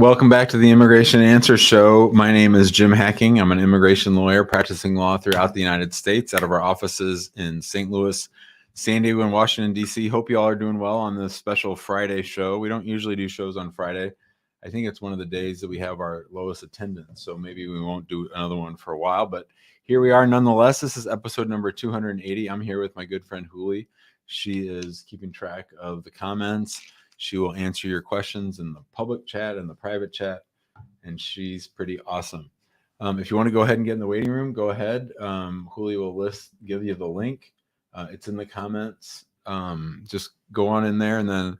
Welcome back to the Immigration Answer Show. My name is Jim Hacking. I'm an immigration lawyer practicing law throughout the United States out of our offices in St. Louis, San Diego, and Washington, D.C. Hope you all are doing well on this special Friday show. We don't usually do shows on Friday. I think it's one of the days that we have our lowest attendance, so maybe we won't do another one for a while. But here we are nonetheless. This is episode number 280. I'm here with my good friend Huli. She is keeping track of the comments. She will answer your questions in the public chat and the private chat, and she's pretty awesome. If you want to go ahead and get in the waiting room, go ahead. Huli will give you the link. It's in the comments. Just go on in there, and then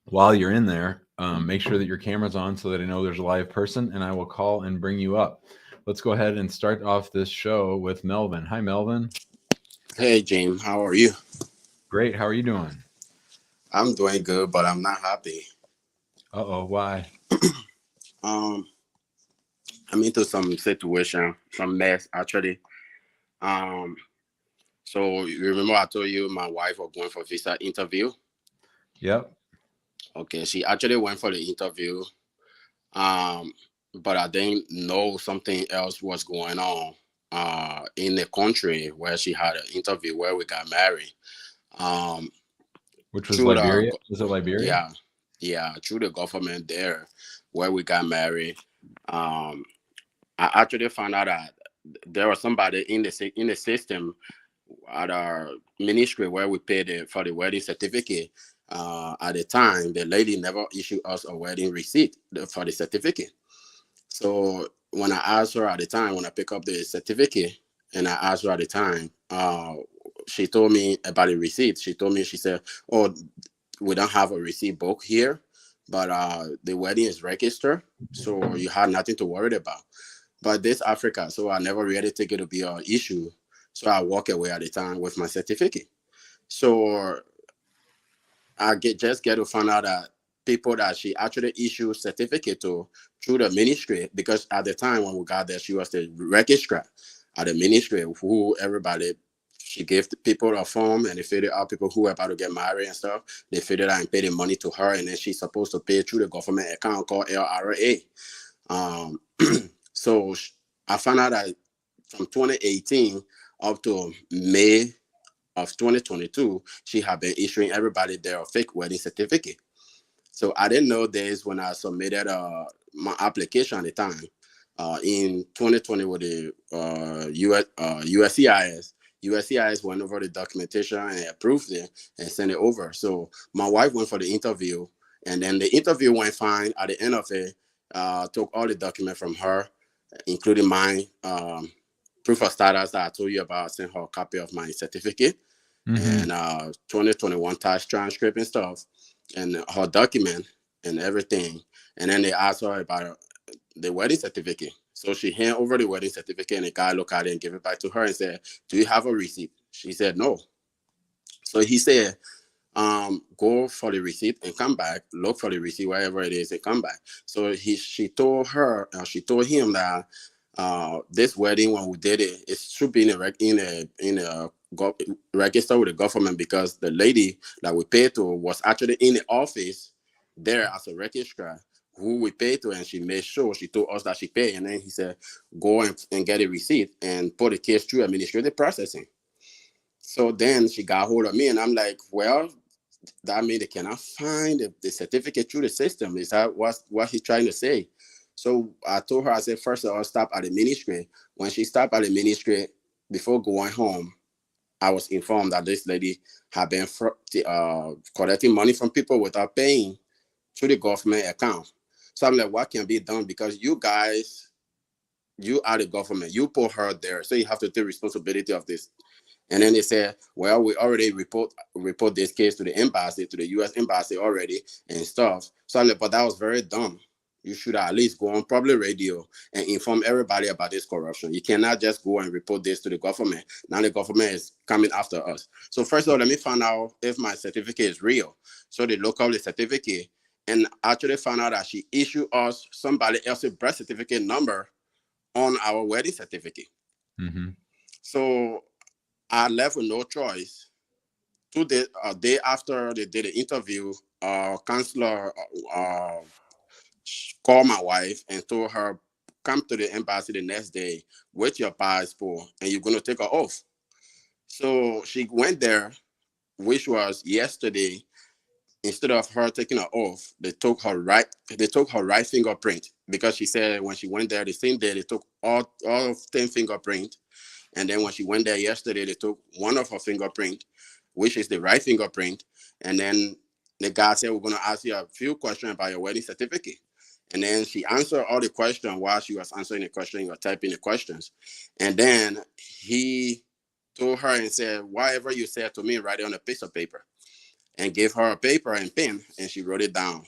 while you're in there, make sure that your camera's on so that I know there's a live person, and I will call and bring you up. Let's go ahead and start off this show with Melvin. Hi, Melvin. Hey, James. How are you? Great. How are you doing? I'm doing good, but I'm not happy. Uh-oh. Why? I'm into some situation, some mess, actually. So you remember I told you my wife was going for visa interview? Yep. Okay, she actually went for the interview, but I didn't know something else was going on in the country where she had an interview where we got married. Which was Liberia? Was it Liberia? Yeah, through the government there where we got married. I actually found out that there was somebody in the system at our ministry where we paid for the wedding certificate. At the time, the lady never issued us a wedding receipt for the certificate. So when I asked her at the time, when I picked up the certificate, and I asked her at the time, she told me about the receipt. She said, "Oh, we don't have a receipt book here, but the wedding is registered, so you had nothing to worry about." But this Africa, so I never really take it to be an issue. So I walk away at the time with my certificate. So I just get to find out that people that she actually issued certificate to through the ministry, because at the time when we got there, she was the registrar at the ministry who everybody, she gave the people a form and they filled it out, people who were about to get married and stuff. They filled it out and paid the money to her, and then she's supposed to pay through the government account called LRA. Um, so I found out that from 2018 up to May of 2022, she had been issuing everybody their fake wedding certificate. So I didn't know this when I submitted my application at the time in 2020 with the USCIS. USCIS went over the documentation and approved it and sent it over. So my wife went for the interview, and then the interview went fine. At the end of it, took all the documents from her, including mine, proof of status that I told you about. I sent her a copy of my certificate and 2021 tax transcript and stuff, and her document and everything. And then they asked her about the wedding certificate. So she handed over the wedding certificate, and the guy looked at it and gave it back to her and said, "Do you have a receipt?" She said no. So he said, go for the receipt and come back, look for the receipt wherever it is and come back. So she told him that this wedding, when we did it, it should be in a register with the government, because the lady that we paid to was actually in the office there as a registrar who we paid to, and she made sure she told us that she paid. And then he said, go and get a receipt and put the case through administrative processing. So then she got hold of me, and I'm like, well, that means they cannot find the certificate through the system. Is that what he's trying to say? So I told her, I said, first of all, stop at the ministry. When she stopped at the ministry, before going home, I was informed that this lady had been collecting money from people without paying through the government account. So I'm like, what can be done? Because you guys, you are the government. You put her there, so you have to take responsibility of this. And then they said, well, we already report this case to the embassy, to the U.S. embassy already and stuff. So I'm like, but that was very dumb. You should at least go on public radio and inform everybody about this corruption. You cannot just go and report this to the government. Now the government is coming after us. So first of all, let me find out if my certificate is real. So they look up the certificate and actually found out that she issued us somebody else's birth certificate number on our wedding certificate. Mm-hmm. So I left with no choice. A day after they did the interview, counselor called my wife and told her, come to the embassy the next day with your passport and you're going to take her off. So she went there, which was yesterday. Instead of her taking her off, they took her right fingerprint, because she said when she went there the same day they took all of 10 fingerprint. And then when she went there yesterday, they took one of her fingerprint, which is the right fingerprint. And then the guy said, we're going to ask you a few questions about your wedding certificate. And then she answered all the questions. While she was answering the question, you were typing the questions. And then he told her and said, whatever you said to me, write it on a piece of paper. And gave her a paper and pen, and she wrote it down.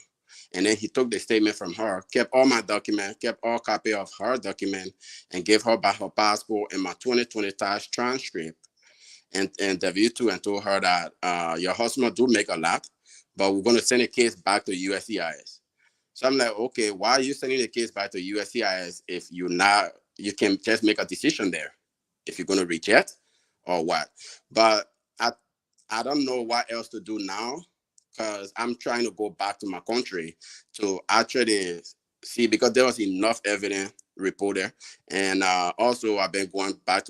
And then he took the statement from her, kept all my documents, kept all copy of her document, and gave her back her passport and my 2020 tax transcript and W2, and told her that your husband do make a lot, but we're going to send the case back to USCIS. So I'm like, okay, why are you sending the case back to USCIS if you can just make a decision there if you're going to reject or what? But I don't know what else to do now, because I'm trying to go back to my country to actually see, because there was enough evidence reported. And also I've been going back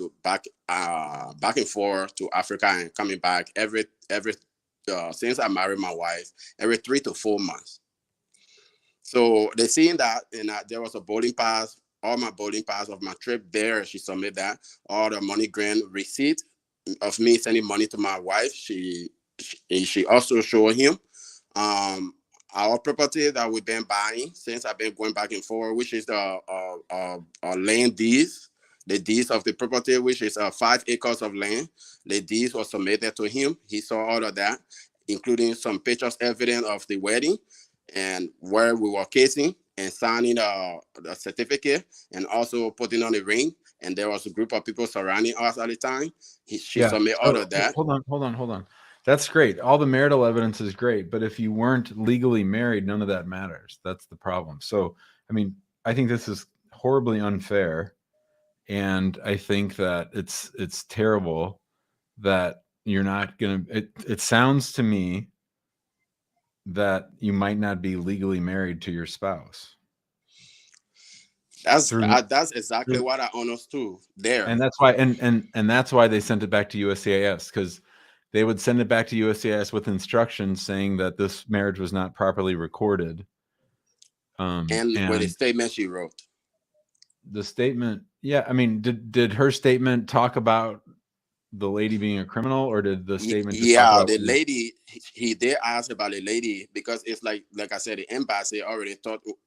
and forth to Africa and coming back every since I married my wife, every 3 to 4 months. So they seen that, and there was a boarding pass, all my boarding pass of my trip there. She submitted that, all the money grant receipt of me sending money to my wife. She also showed him our property that we've been buying since I've been going back and forth, which is the land deeds, the deeds of the property, which is 5 acres of land. The deeds were submitted to him. He saw all of that, including some pictures evidence of the wedding and where we were casing, and signing the certificate, and also putting on the ring. And there was a group of people surrounding us at the time. She submitted all of that. Hold on. That's great. All the marital evidence is great, but if you weren't legally married, none of that matters. That's the problem. So, I mean, I think this is horribly unfair, and I think that it's terrible that you're not gonna. It sounds to me that you might not be legally married to your spouse. That's exactly what I understood there. And that's why, and that's why they sent it back to USCIS, because they would send it back to USCIS with instructions saying that this marriage was not properly recorded. And with the statement she wrote. The statement, yeah. I mean, did her statement talk about the lady being a criminal, or did the statement just talk about the lady? He did ask about the lady, because it's like I said, the embassy already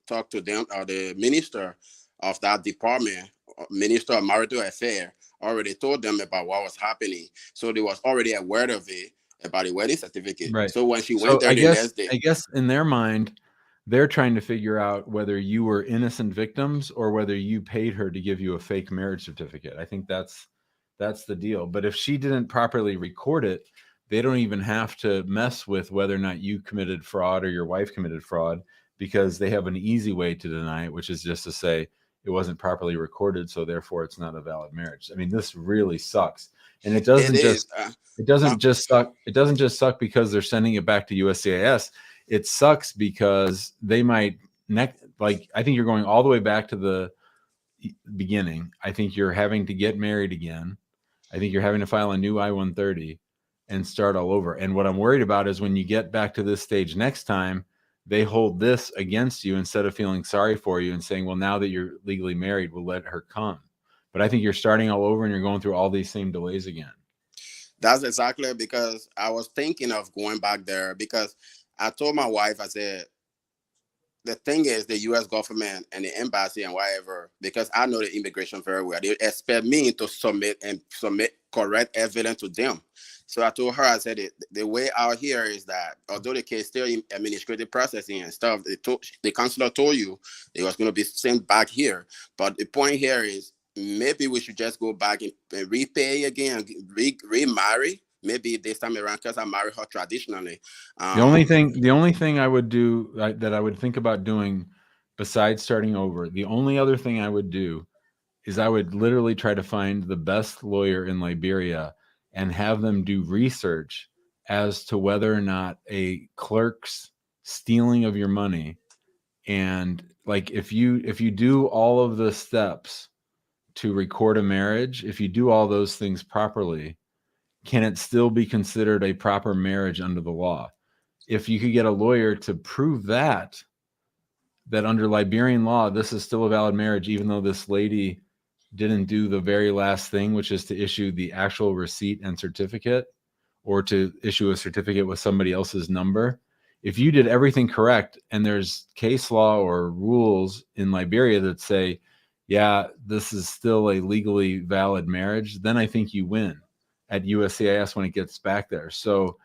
talked to them, or the minister of that department, Minister of Marital Affairs, already told them about what was happening. So they was already aware of it, about the wedding certificate. Right. So when she went there the next day, I guess in their mind, they're trying to figure out whether you were innocent victims or whether you paid her to give you a fake marriage certificate. I think that's the deal. But if she didn't properly record it, they don't even have to mess with whether or not you committed fraud or your wife committed fraud, because they have an easy way to deny it, which is just to say it wasn't properly recorded, so therefore it's not a valid marriage. I mean, this really sucks. And it doesn't just suck because they're sending it back to USCIS. It sucks because they might I think you're going all the way back to the beginning. I think you're having to get married again. I think you're having to file a new I-130 and start all over. And what I'm worried about is when you get back to this stage next time, they hold this against you instead of feeling sorry for you and saying, well, now that you're legally married, we'll let her come. But I think you're starting all over and you're going through all these same delays again. That's exactly, because I was thinking of going back there, because I told my wife, I said, the thing is, the U.S. government and the embassy and whatever, because I know the immigration very well, they expect me to submit correct evidence to them. So I told her, I said, the way out here is that although the case still in administrative processing and stuff, the consular told you it was going to be sent back here. But the point here is maybe we should just go back and repay again, remarry. Maybe this time around, because I married her traditionally. The only thing I would do that I would think about doing besides starting over, the only other thing I would do is I would literally try to find the best lawyer in Liberia and have them do research as to whether or not a clerk's stealing of your money. And like, if you do all of the steps to record a marriage, if you do all those things properly, can it still be considered a proper marriage under the law? If you could get a lawyer to prove that under Liberian law, this is still a valid marriage, even though this lady didn't do the very last thing, which is to issue the actual receipt and certificate, or to issue a certificate with somebody else's number. If you did everything correct, and there's case law or rules in Liberia that say, yeah, this is still a legally valid marriage, then I think you win at USCIS when it gets back there. So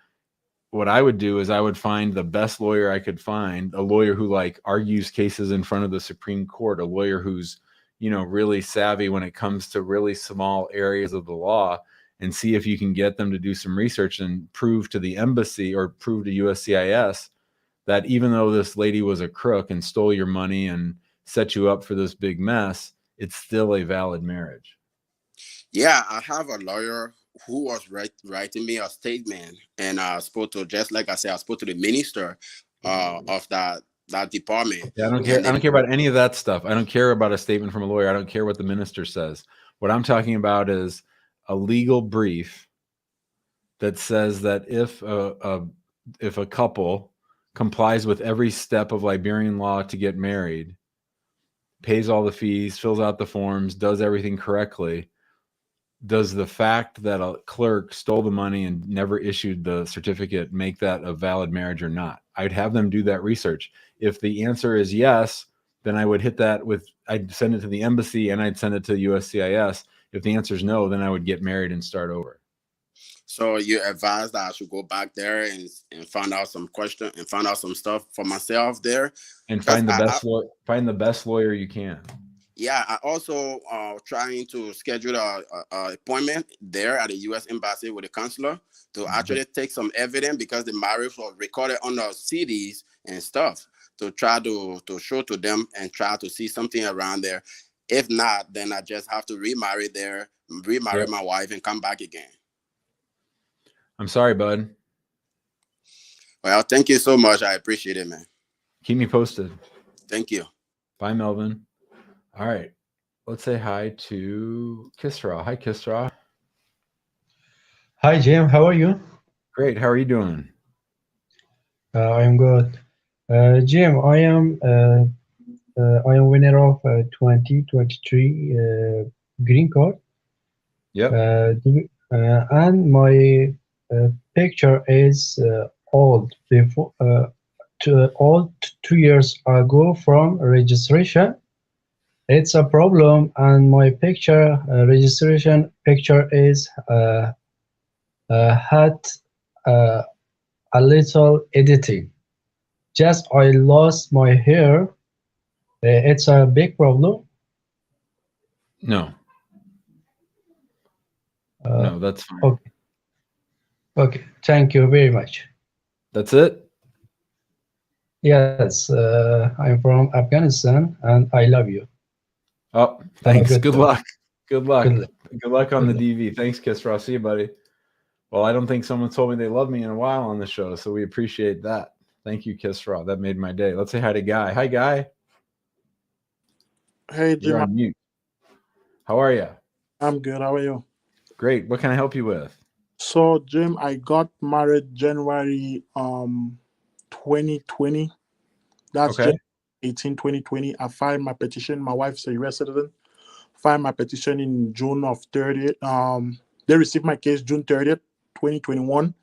what I would do is I would find the best lawyer I could find, a lawyer who like argues cases in front of the Supreme Court, a lawyer who's, you know, really savvy when it comes to really small areas of the law, and see if you can get them to do some research and prove to the embassy or prove to USCIS that even though this lady was a crook and stole your money and set you up for this big mess, it's still a valid marriage. Yeah, I have a lawyer who was writing me a statement, and I spoke to, just like I said, I spoke to the minister of that department. Yeah, I don't care. I don't care about any of that stuff. I don't care about a statement from a lawyer. I don't care what the minister says. What I'm talking about is a legal brief that says that if a couple complies with every step of Liberian law to get married, pays all the fees, fills out the forms, does everything correctly, does the fact that a clerk stole the money and never issued the certificate make that a valid marriage or not? I'd have them do that research. If the answer is yes, then I would hit that I'd send it to the embassy and I'd send it to USCIS. If the answer is no, then I would get married and start over. So you advise that I should go back there and find out some questions and find out some stuff for myself there, and find the best lawyer you can. Yeah, I also trying to schedule a appointment there at the U.S. Embassy with the consular to actually take some evidence, because the marriage was recorded on the CDs and stuff, to try to show to them and try to see something around there. If not, then I just have to remarry my wife and come back again. I'm sorry, bud. Well, thank you so much. I appreciate it, man. Keep me posted. Thank you. Bye, Melvin. All right. Let's say hi to Kisra. Hi, Kisra. Hi, Jim. How are you? Great. How are you doing? I'm good. Jim, I am winner of 2023 green card. Yep. And my picture is old. Before 2 years ago from registration. It's a problem, and my registration picture is had a little editing. Just I lost my hair. It's a big problem. No. No, that's fine. Okay. Okay. Thank you very much. That's it? Yes. I'm from Afghanistan, and I love you. Oh, thanks. Good luck. Good luck. Good luck on the DV. Thanks, Kisra. See you, buddy. Well, I don't think someone told me they love me in a while on the show, so we appreciate that. Thank you, Kisra. That made my day. Let's say hi to Guy. Hi, Guy. Hey, Jim. You're on mute. How are you? I'm good. How are you? Great. What can I help you with? So, Jim, I got married January 2020. That's okay. January 18, 2020. I filed my petition. My wife's a U.S. citizen. Filed my petition in June of 30th. They received my case June 30th, 2021.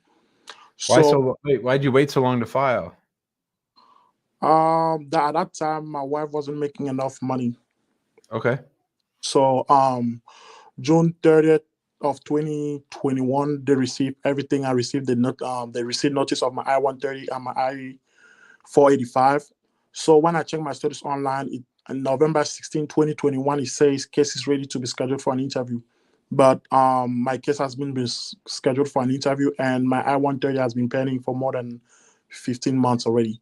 Why'd you wait so long to file? At that time, my wife wasn't making enough money. Okay. So, June 30th of 2021, they received everything. I received they received notice of my I-130 and my I-485. So when I checked my status online, on November 16, 2021, it says case is ready to be scheduled for an interview. But my case has been scheduled for an interview, and my I-130 has been pending for more than 15 months already.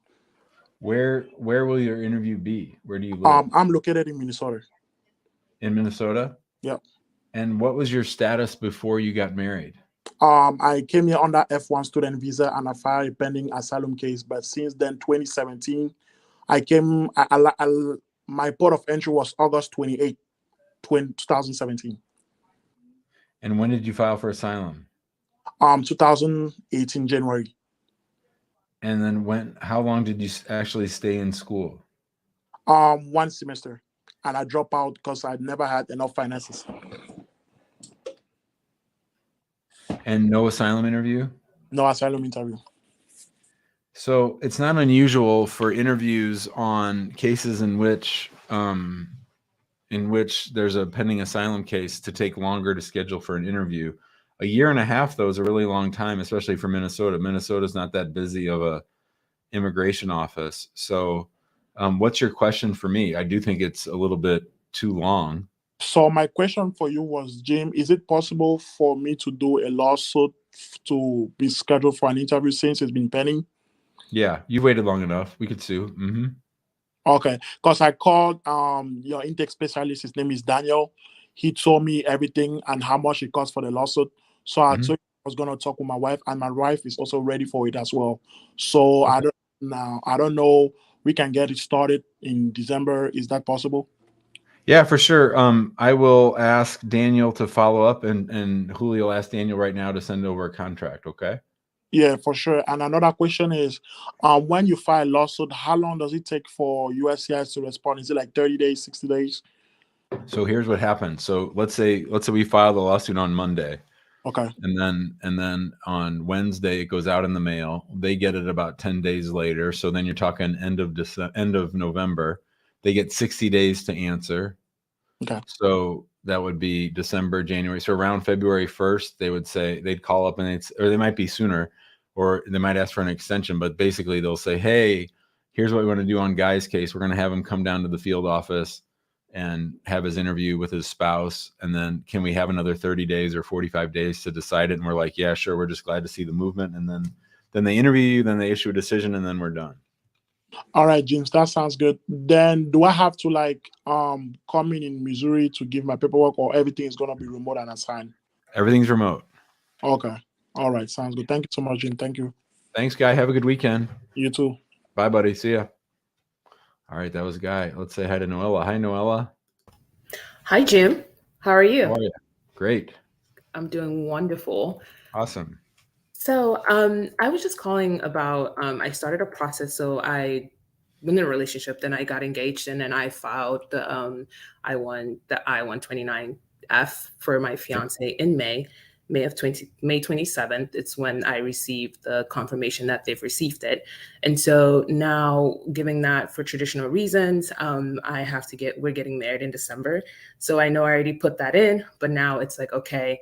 Where will your interview be? Where do you live? I'm located in Minnesota. In Minnesota? Yeah. And what was your status before you got married? I came here under F1 student visa and I filed a pending asylum case. But since then, 2017, I came. My port of entry was August 28, 2017. And when did you file for asylum? 2018 January. And then how long did you actually stay in school? 1 semester, and I dropped out because I never had enough finances. And no asylum interview? No asylum interview. So it's not unusual for interviews on cases in which there's a pending asylum case to take longer to schedule for an interview. A year and a half, though, is a really long time, especially for Minnesota. Minnesota's not that busy of a immigration office. So what's your question for me? I do think it's a little bit too long. So my question for you was, Jim, is it possible for me to do a lawsuit to be scheduled for an interview since it's been pending? Yeah, you waited long enough. We could sue. Mm-hmm. Okay, because I called your intake specialist. His name is Daniel. He told me everything and how much it costs for the lawsuit. So I told him I was gonna talk with my wife, and my wife is also ready for it as well. So okay. I don't know. We can get it started in December. Is that possible? Yeah, for sure. I will ask Daniel to follow up, and Julio will ask Daniel right now to send over a contract. Okay. Yeah, for sure. And another question is, when you file a lawsuit, how long does it take for USCIS to respond? Is it like 30 days, 60 days? So here's what happened. So let's say we file the lawsuit on Monday. Okay. And then on Wednesday it goes out in the mail. They get it about 10 days later. So then you're talking end of November. They get 60 days to answer. Okay. So that would be December, January. So around February 1st, they'd call up or they might be sooner, or they might ask for an extension. But basically they'll say, hey, here's what we want to do on Guy's case. We're going to have him come down to the field office and have his interview with his spouse. And then can we have another 30 days or 45 days to decide it? And we're like, yeah, sure. We're just glad to see the movement. And then they interview you, then they issue a decision, and then we're done. All right, James, that sounds good. Then do I have to come in Missouri to give my paperwork, or everything is going to be remote and assigned? Everything's remote. Okay. All right. Sounds good. Thank you so much, Jim. Thank you. Thanks, Guy. Have a good weekend. You too. Bye, buddy. See ya. All right, that was Guy. Let's say hi to Noella. Hi, Noella. Hi, Jim. How are you? How are you? Great. I'm doing wonderful. Awesome. So I was just calling about, I started a process. So I'm in a relationship, then I got engaged, and then I filed the I-129F for my fiance in May 27th. It's when I received the confirmation that they've received it. And so now, giving that for traditional reasons, we're getting married in December. So I know I already put that in, but now it's like, okay,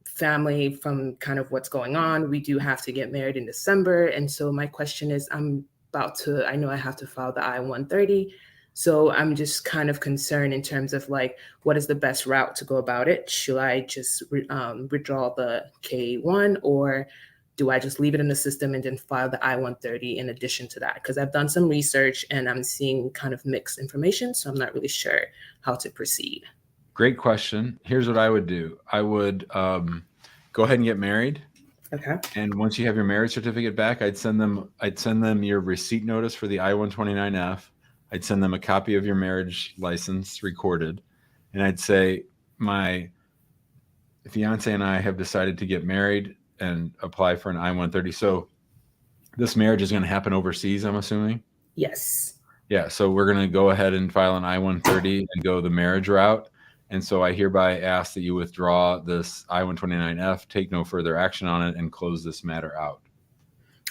family, from kind of what's going on, we do have to get married in December. And so my question is, I know I have to file the I-130. So I'm just kind of concerned in terms of what is the best route to go about it? Should I just withdraw the K-1, or do I just leave it in the system and then file the I-130 in addition to that? Because I've done some research and I'm seeing kind of mixed information. So I'm not really sure how to proceed. Great question. Here's what I would do. I would go ahead and get married. Okay. And once you have your marriage certificate back, I'd send them your receipt notice for the I-129F. I'd send them a copy of your marriage license recorded. And I'd say, my fiance and I have decided to get married and apply for an I-130. So this marriage is going to happen overseas, I'm assuming? Yes. Yeah. So we're going to go ahead and file an I-130 and go the marriage route. And so I hereby ask that you withdraw this I-129F, take no further action on it, and close this matter out.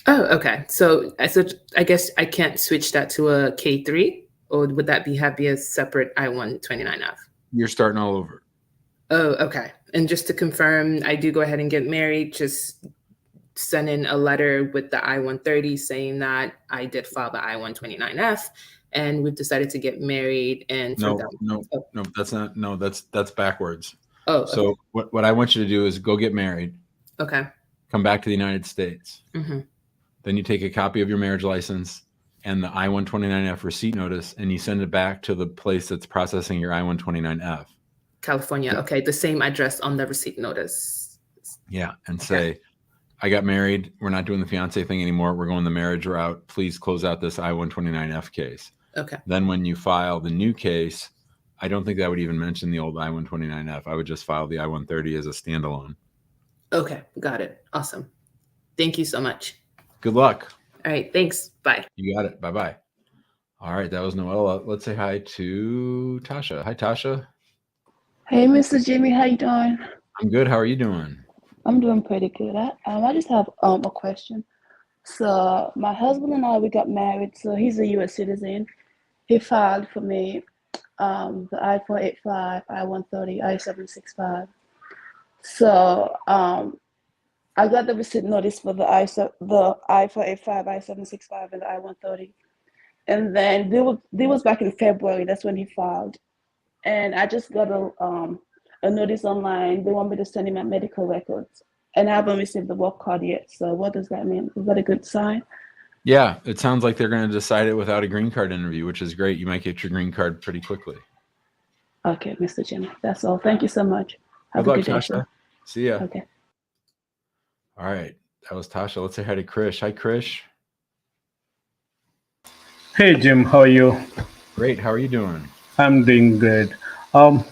Oh, okay. So I guess I can't switch that to a K3, or would that be a separate I-129F? You're starting all over. Oh, okay. And just to confirm, I do go ahead and get married, just send in a letter with the I-130 saying that I did file the I-129F, and we've decided to get married. And that's backwards. Oh, so okay. What I want you to do is go get married. Okay. Come back to the United States. Mm-hmm. Then you take a copy of your marriage license and the I-129F receipt notice, and you send it back to the place that's processing your I-129F. California. Okay. The same address on the receipt notice. Yeah, and say, I got married. We're not doing the fiance thing anymore. We're going the marriage route. Please close out this I-129F case. Okay. Then when you file the new case, I don't think that would even mention the old I-129F. I would just file the I-130 as a standalone. Okay, got it. Awesome. Thank you so much. Good luck. All right, thanks. Bye. You got it. Bye-bye. All right, that was Noella. Let's say hi to Tasha. Hi, Tasha. Hey, Mr. Jimmy, how you doing? I'm good. How are you doing? I'm doing pretty good. I just have a question. So my husband and I, we got married. So he's a U.S. citizen. He filed for me the I-485, I-130, I-765. So I got the receipt notice for the I-485, I-765, and the I-130. And then they was back in February. That's when he filed. And I just got a notice online. They want me to send him my medical records. And I haven't received the work card yet. So what does that mean? Is that a good sign? Yeah, it sounds like they're going to decide it without a green card interview, which is great. You might get your green card pretty quickly. Okay, Mr. Jimmy. That's all. Thank you so much. Have Good a luck, good day, Tasha. sir. See ya. Okay. All right, that was Tasha. Let's say hi to Krish. Hi, Krish. Hey Jim, how are you? Great. How are you doing? I'm doing good. I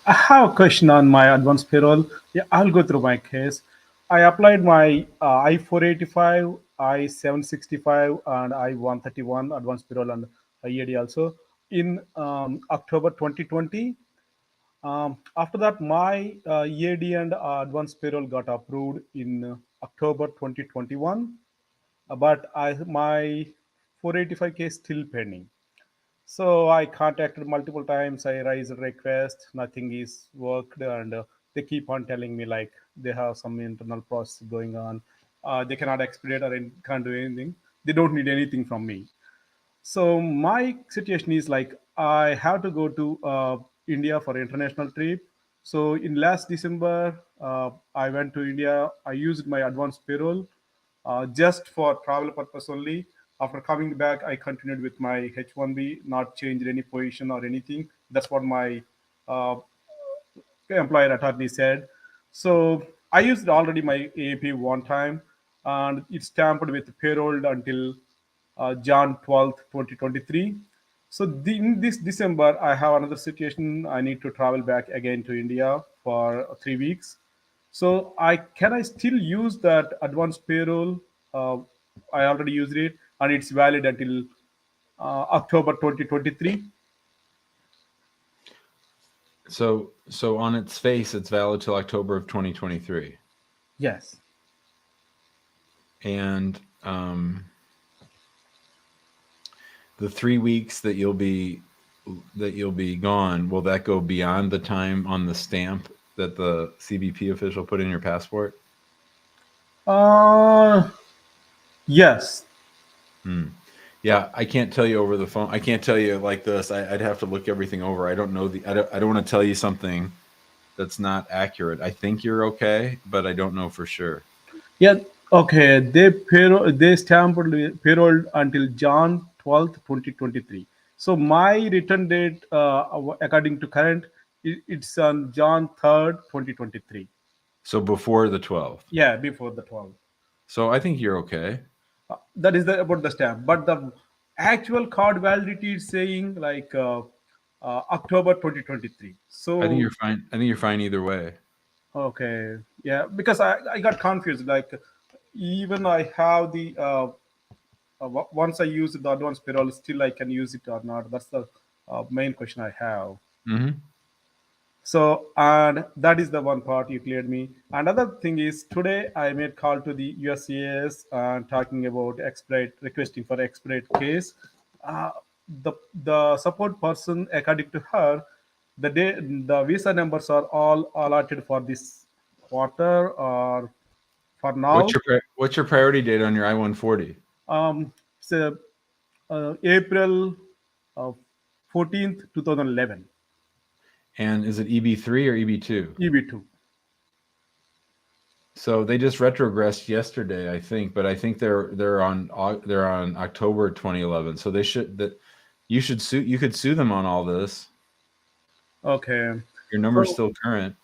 have a question on my advance payroll. Yeah, I'll go through my case. I applied my I-485, I-765, and I-131 advance payroll and EAD also in October 2020. After that, my EAD and advance payroll got approved in October 2021, but my 485 case still pending. So I contacted multiple times. I raised a request. Nothing is worked, and they keep on telling me like they have some internal process going on. They cannot expedite or can't do anything. They don't need anything from me. So my situation is like I have to go to India for international trip. So in last December, I went to India. I used my advance payroll just for travel purpose only. After coming back, I continued with my H1B, not changed any position or anything. That's what my uh, employer attorney said. So I used already my AAP one time, and it's stamped with payroll until Jan 12th, 2023. So in this December, I have another situation. I need to travel back again to India for 3 weeks. So I still use that advanced payroll? Uh, I already used it, and it's valid until October 2023. So on its face, it's valid till October of 2023. Yes. And the 3 weeks that you'll be gone, will that go beyond the time on the stamp that the CBP official put in your passport? Yes. Yeah, I can't tell you over the phone. I can't tell you like this. I'd have to look everything over. I don't know I don't want to tell you something that's not accurate. I think you're okay, but I don't know for sure. Yeah. Okay. They stamped payroll until Jan 12th, 2023. So my return date, according to current, it's on Jan 3rd, 2023. So before the 12th. Yeah, before the 12th. So I think you're okay. That is about the stamp, but the actual card validity is saying like October 2023. So I think you're fine. I think you're fine either way. okay, yeah, because I got confused. Like even I have the once I use the advanced payroll, still I can use it or not. That's the main question I have. Mm-hmm. So, and that is the one part you cleared me. Another thing is today I made call to the USCIS and talking about expedite, requesting for expedite case. Uh, the support person, according to her, the visa numbers are all allotted for this quarter or for now. What's your priority date on your I-140? So April 14th, 2011. And is it EB3 or EB2? EB2. So they just retrogressed yesterday, I think, but I think they're on October 2011. So you could sue them on all this. Okay. Your number's still current.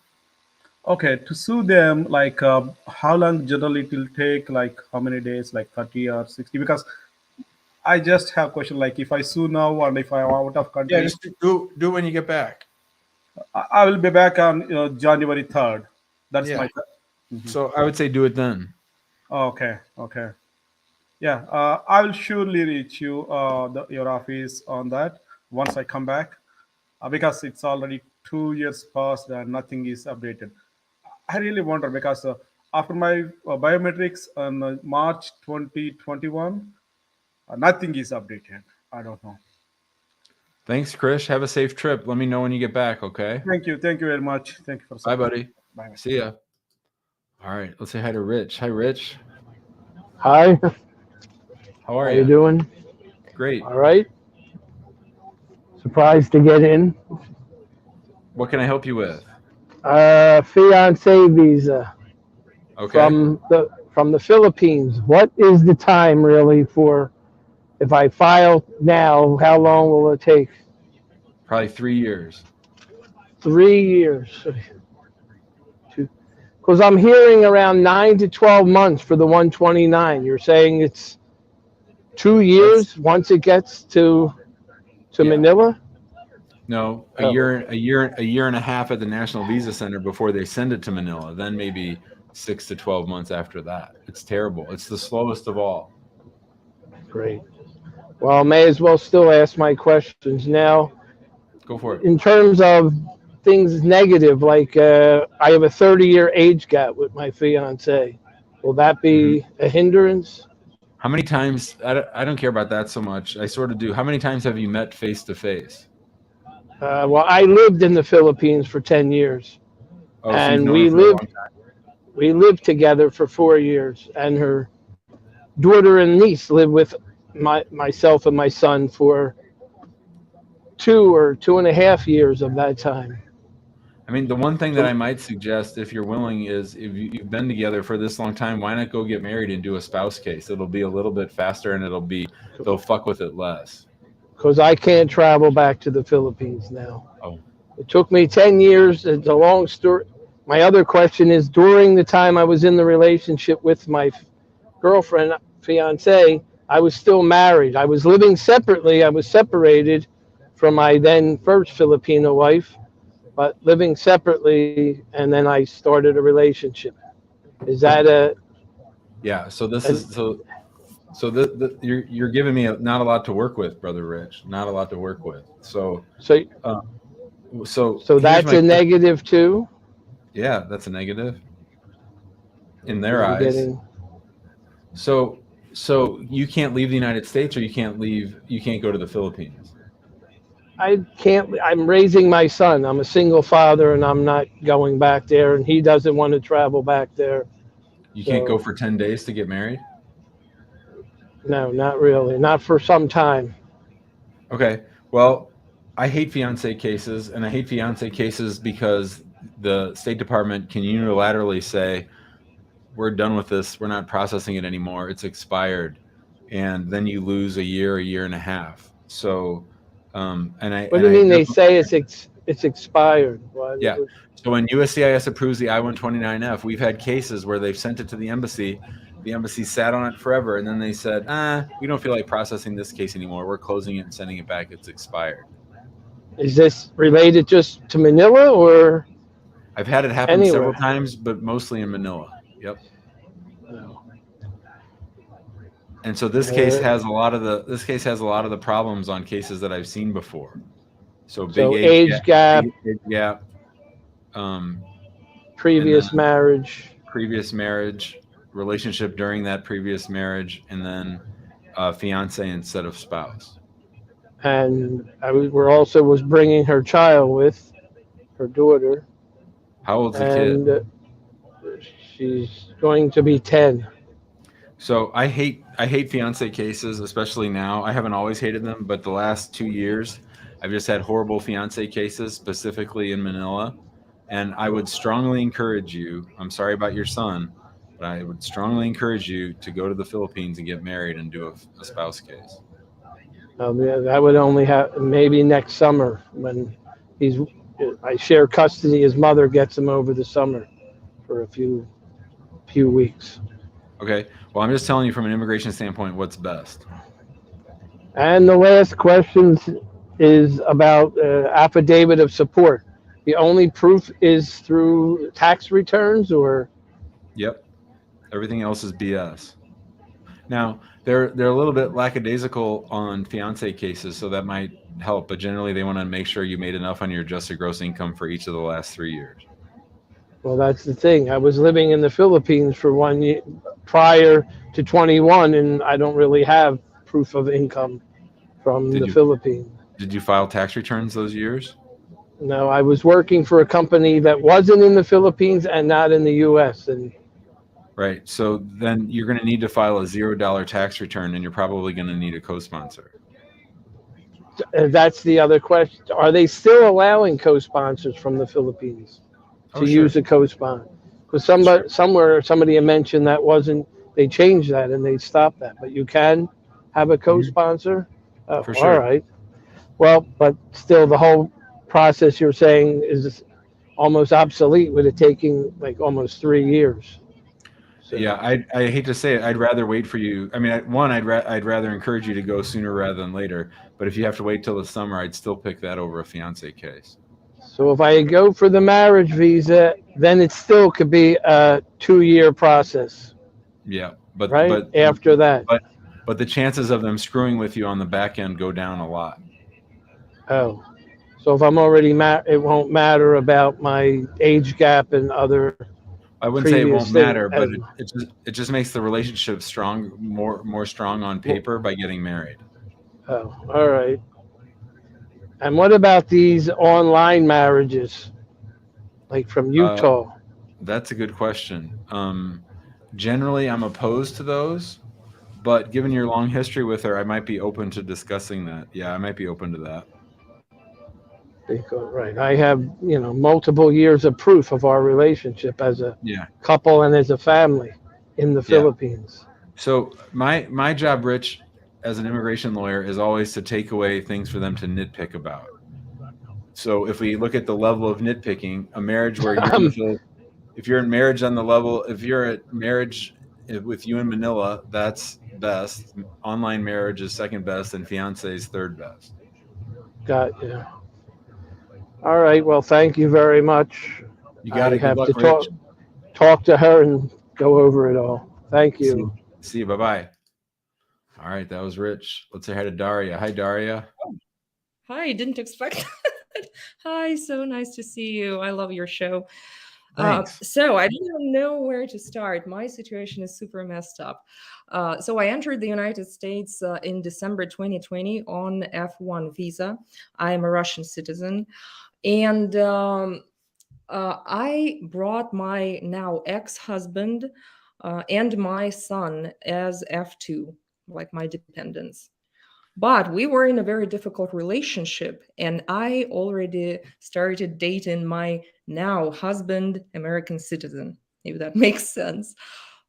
Okay, to sue them, like how long generally it will take, like how many days, like 30 or 60? Because I just have question like if I sue now and if I'm out of Yeah, country, just do when you get back. I will be back on January 3rd. That's Yeah. my. Mhm. So I would say do it then. Okay, okay. Yeah, I will surely reach you, your office on that once I come back, because it's already 2 years past and nothing is updated. I really wonder because after my biometrics on March 2021, nothing is updated. I don't know. Thanks, Krish. Have a safe trip. Let me know when you get back, okay? Thank you very much. Thank you for Bye, support. buddy. Bye. See ya. All right, let's say hi to Rich. Hi, Rich. Hi, How are how you you? doing? Great. All right. Surprised to get in. What can I help you with? Fiance visa Okay, from the Philippines. What is the time really for if I file now? How long will it take? probably 3 years. 3 years. Because I'm hearing around 9 to 12 months for the 129. You're saying it's 2 years That's once it gets to yeah. Manila. No, Oh, a year and a half at the National Visa Center before they send it to Manila. Then maybe 6 to 12 months after that. It's terrible. It's the slowest of all. great. Well, may as well still ask my questions now. Go for it. In terms of things negative, like I have a 30-year age gap with my fiance. Will that Mhm. be a hindrance? How many times? I don't care about that so much. I sort of do. How many times have you met face to face? Well, I lived in the Philippines for 10 years, Oh, so you've and known her for a long time. we lived together for 4 years, and her daughter and niece lived with myself and my son for 2 or 2.5 years of that time. I mean, the one thing that I So, might suggest, if you're willing, is if you've been together for this long time, why not go get married and do a spouse case? It'll be a little bit faster and they'll fuck with it less. because I can't travel back to the Philippines now. Oh, It took me 10 years. It's a long story. My other question is during the time I was in the relationship with my girlfriend, fiance, I was still married. I was living separately. I was separated from my then first Filipino wife, but living separately, and then I started a relationship. Is that yeah. So this an, is you're giving me not a lot to work with, brother Rich. Not a lot to work with. so Uh, so so here's that's my a question. negative too? Yeah, that's a negative in Because their I'm eyes. getting So you can't leave the United States, or you can't go to the Philippines. I can't. I'm raising my son. I'm a single father, and I'm not going back there. And he doesn't want to travel back there. You can't go So for 10 days to get married. no, not really. Not for some time. Okay. Well, I hate fiance cases, and I hate fiance cases because the State Department can unilaterally say, we're done with this. We're not processing it anymore. It's expired. And then you lose a year and a half. So, What do you mean they say it's expired? What, yeah. So when USCIS approves the I-129F, we've had cases where they've sent it to the embassy. The embassy sat on it forever, and then they said, we don't feel like processing this case anymore. We're closing it and sending it back. It's expired. is this related just to Manila or I've had it happen several anywhere? times, but mostly in Manila. Yep. No. And so this case has a lot of the problems on cases that I've seen before. So big So age gap, age gap, and previous then marriage, previous marriage, relationship during that previous marriage, and then fiance instead of spouse. and we're also was bringing her child with her daughter, How old's the kid? and she's going to be 10. So I hate fiance cases, especially now. I haven't always hated them, but the last 2 years, I've just had horrible fiance cases, specifically in Manila. And I would strongly encourage you. I'm sorry about your son, but I would strongly encourage you to go to the Philippines and get married and do a spouse case. Yeah, that would only have maybe next summer when I share custody. His mother gets him over the summer. for a few weeks. Okay. Well, I'm just telling you from an immigration standpoint what's best. And the last question is about affidavit of support. The only proof is through tax returns, or? Yep. Everything else is BS. Now, they're a little bit lackadaisical on fiance cases, so that might help. But generally, they want to make sure you made enough on your adjusted gross income for each of the last 3 years. Well, that's the thing. I was living in the Philippines for 1 year prior to 21, and I don't really have proof of income from the Philippines. Did you file tax returns those years? No, I was working for a company that wasn't in the Philippines and not in the U.S. And right. So then you're going to need to file a $0 tax return, and you're probably going to need a co-sponsor. That's the other question. Are they still allowing co-sponsors from the Philippines to use a co-sponsor? Because somebody had mentioned that wasn't. They changed that and they stopped that. But you can have a co-sponsor. For sure. All right. Well, but still, the whole process you're saying is almost obsolete, with it taking like almost 3 years. So. Yeah, I hate to say it. I'd rather wait for you. I mean, I'd rather encourage you to go sooner rather than later. But if you have to wait till the summer, I'd still pick that over a fiance case. So if I go for the marriage visa, then it still could be a 2-year process. Yeah, but after that. But the chances of them screwing with you on the back end go down a lot. Oh, so if I'm already it won't matter about my age gap and other. I wouldn't say it won't matter, but it just makes the relationship more strong on paper by getting married. Oh, all right. And what about these online marriages, like from Utah? That's a good question. Generally, I'm opposed to those, but given your long history with her, I might be open to discussing that. Yeah, I might be open to that. Right. I have, multiple years of proof of our relationship as a couple and as a family in the Philippines. So my job, Rich, as an immigration lawyer, is always to take away things for them to nitpick about. So if we look at the level of nitpicking, a marriage where if you're in marriage on the level, if you're at marriage with you in Manila, that's best. Online marriage is second best, and fiance is third best. Got you. All right. Well, thank you very much. You got to have to talk to her and go over it all. Thank you. See you. Bye-bye. All right. That was Rich. Let's say hi to Daria. Hi, Daria. Hi. Didn't expect that. Hi. So nice to see you. I love your show. So I don't know where to start. My situation is super messed up. So I entered the United States in December 2020 on F1 visa. I'm a Russian citizen. And I brought my now ex-husband and my son as F2, like my dependents. But we were in a very difficult relationship, and I already started dating my now husband, American citizen, if that makes sense.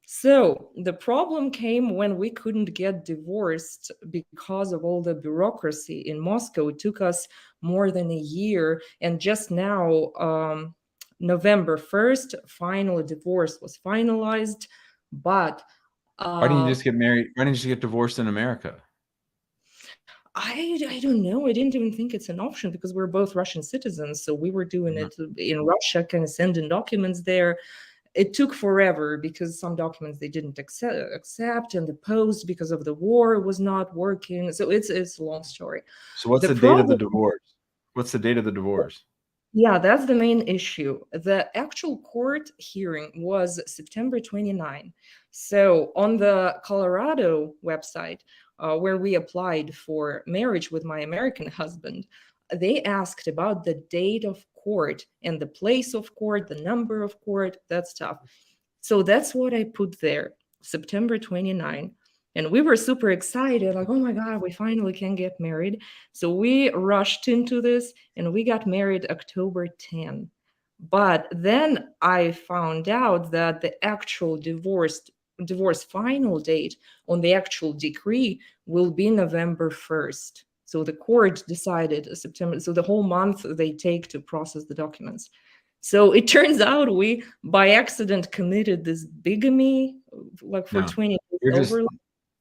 So the problem came when we couldn't get divorced because of all the bureaucracy in Moscow. It took us more than a year, and just now, November 1st, final divorce was finalized. But why didn't you just get married? Why didn't you just get divorced in America? I don't know. I didn't even think it's an option because we're both Russian citizens. So we were doing it in Russia, kind of sending documents there. It took forever because some documents they didn't accept, and the post because of the war was not working. So it's a long story. So what's the date of the divorce? What's the date of the divorce? Yeah, that's the main issue. The actual court hearing was September 29. So on the Colorado website, where we applied for marriage with my American husband, they asked about the date of court and the place of court, the number of court, that stuff. So that's what I put there, September 29. And we were super excited, like, oh my God, we finally can get married. So we rushed into this and we got married October 10. But then I found out that the actual divorce final date on the actual decree will be November 1st. So the court decided September. So the whole month they take to process the documents. So it turns out we by accident committed this bigamy like for No, 20 years you're just over.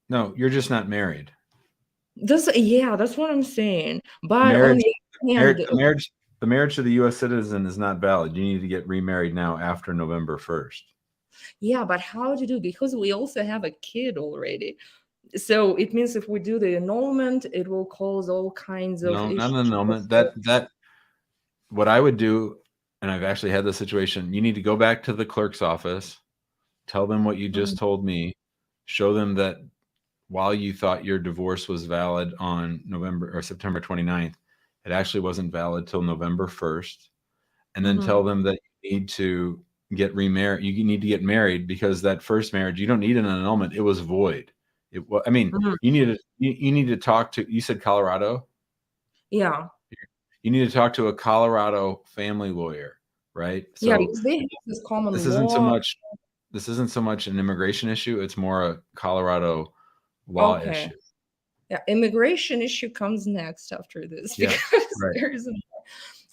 no, you're just not married. That's what I'm saying. But on Marriage, the other hand, the marriage to the U.S. citizen is not valid. You need to get remarried now after November 1st. yeah, but how to do? Because we also have a kid already. So it means if we do the annulment, it will cause all kinds of No, not issues. an annulment. That what I would do, and I've actually had this situation. You need to go back to the clerk's office, tell them what you just told me, show them that while you thought your divorce was valid on November or September 29th, it actually wasn't valid till November 1st. And then tell them that you need to get remarried. You need to get married because that first marriage, you don't need an annulment. It was void. I mean, you need to talk to, you said Colorado? Yeah. You need to talk to a Colorado family lawyer, right? So Yeah, because they have this common this law. isn't so much an immigration issue. It's more a Colorado law Okay. issue. Yeah, immigration issue comes next after this Yeah, because right.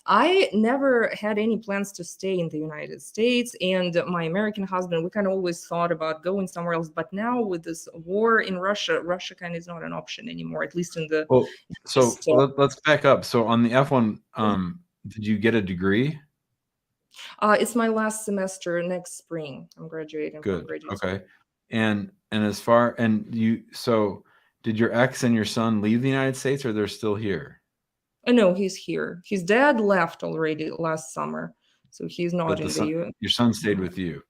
I never had any plans to stay in the United States, and my American husband, we kind of always thought about going somewhere else. But now with this war in Russia, Russia kind of is not an option anymore, at least in the. Well, so let's back up. So on the F1, did you get a degree? It's my last semester next spring. I'm graduating from Good. graduate Okay. And so did your ex and your son leave the United States, or they're still here? Oh, no, he's here. His dad left already last summer, so he's not But in the U.S. your son stayed with you.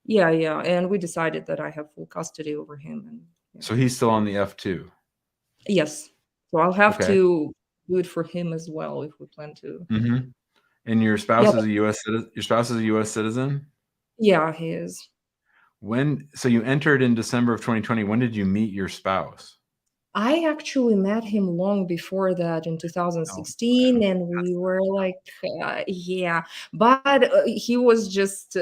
Yeah, and we decided that I have full custody over him. And yeah. So he's still on the F2. Yes, so I'll have Okay. to do it for him as well if we plan to. Mm-hmm. And your spouse is a U.S. citizen. Your spouse is a U.S. citizen. Yeah, he is. So you entered in December of 2020. When did you meet your spouse? I actually met him long before that in 2016, and we were like, yeah, but he was just,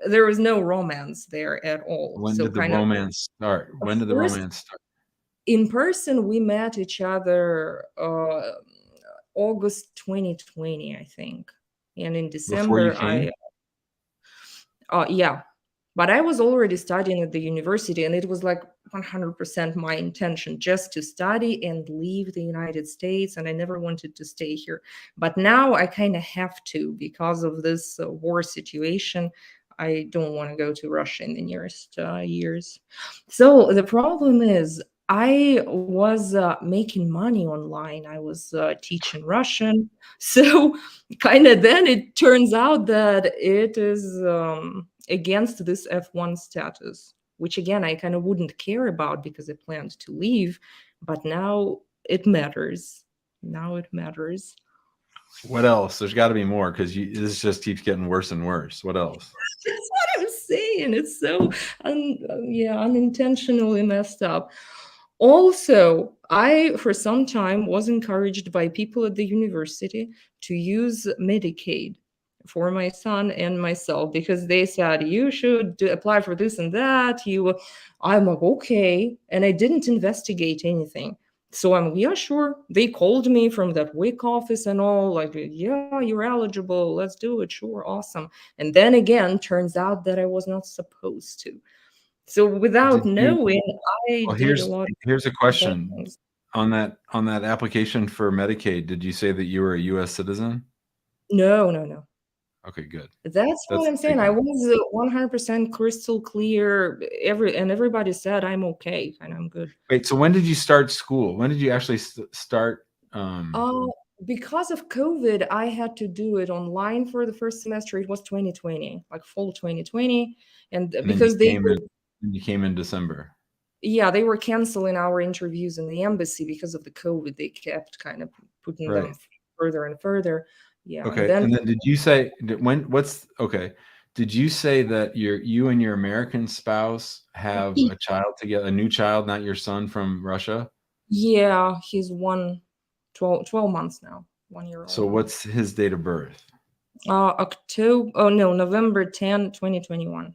there was no romance there at all. When So did the romance start? When did the romance start? In person, we met each other August 2020, I think. And in December, Before you came? yeah. But I was already studying at the university, and it was like 100% my intention just to study and leave the United States, and I never wanted to stay here. But now I kind of have to because of this war situation. I don't want to go to Russia in the nearest years. So the problem is I was making money online. I was teaching Russian. So kind of then it turns out that it is against this F1 status, which again, I kind of wouldn't care about because I planned to leave, but now it matters. Now it matters. What else? There's got to be more because this just keeps getting worse and worse. What else? That's what I'm saying. It's so unintentionally messed up. Also, I, for some time, was encouraged by people at the university to use Medicaid for my son and myself because they said, you should apply for this and that. I'm like, okay. And I didn't investigate anything. So I'm, yeah, sure. They called me from that WIC office and all, like, yeah, you're eligible. Let's do it. Sure. Awesome. And then again, turns out that I was not supposed to. So without knowing, I did a lot. Here's a question on that application for Medicaid. Did you say that you were a U.S. citizen? No. Okay, good. That's what I'm saying. I was 100% crystal clear. Everybody said I'm okay and I'm good. Wait, so when did you start school? When did you actually start? Because of COVID, I had to do it online for the first semester. It was 2020, like fall 2020, and because you came in December. Yeah, they were canceling our interviews in the embassy because of the COVID. They kept kind of putting them further and further. Yeah. Okay. And then did you say did you say that you and your American spouse have a child together, a new child, not your son from Russia? Yeah, he's 12 months now, 1 year old. So what's his date of birth? November 10, 2021.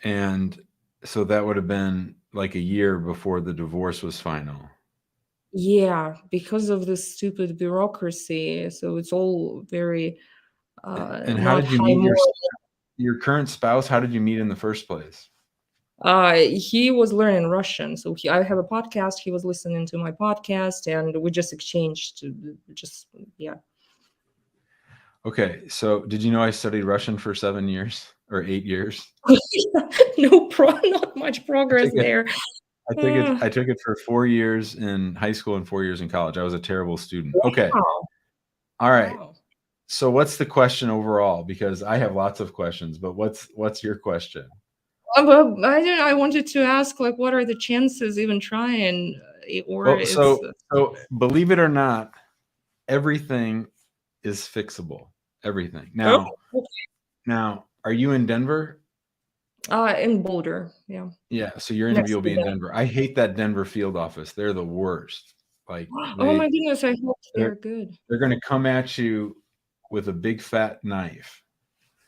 And so that would have been like a year before the divorce was final. Yeah, because of this stupid bureaucracy. So it's all very And how not did you high meet moral. your current spouse? How did you meet in the first place? He was learning Russian, so I have a podcast. He was listening to my podcast, and we just exchanged. Yeah. Okay, so did you know I studied Russian for 7 years or 8 years? Not much progress there. I took it for 4 years in high school and 4 years in college. I was a terrible student. Okay. Wow. All right. Wow. So what's the question overall? Because I have lots of questions, but what's your question? But I wanted to ask, like, what are the chances even trying, or Well, it's so believe it or not, everything is fixable. Everything. Now, okay. now, are you in Denver? In Boulder, yeah. Yeah, so your interview will be in Denver. I hate that Denver field office. They're the worst. Like, oh my goodness, I hope they're good. They're going to come at you with a big fat knife.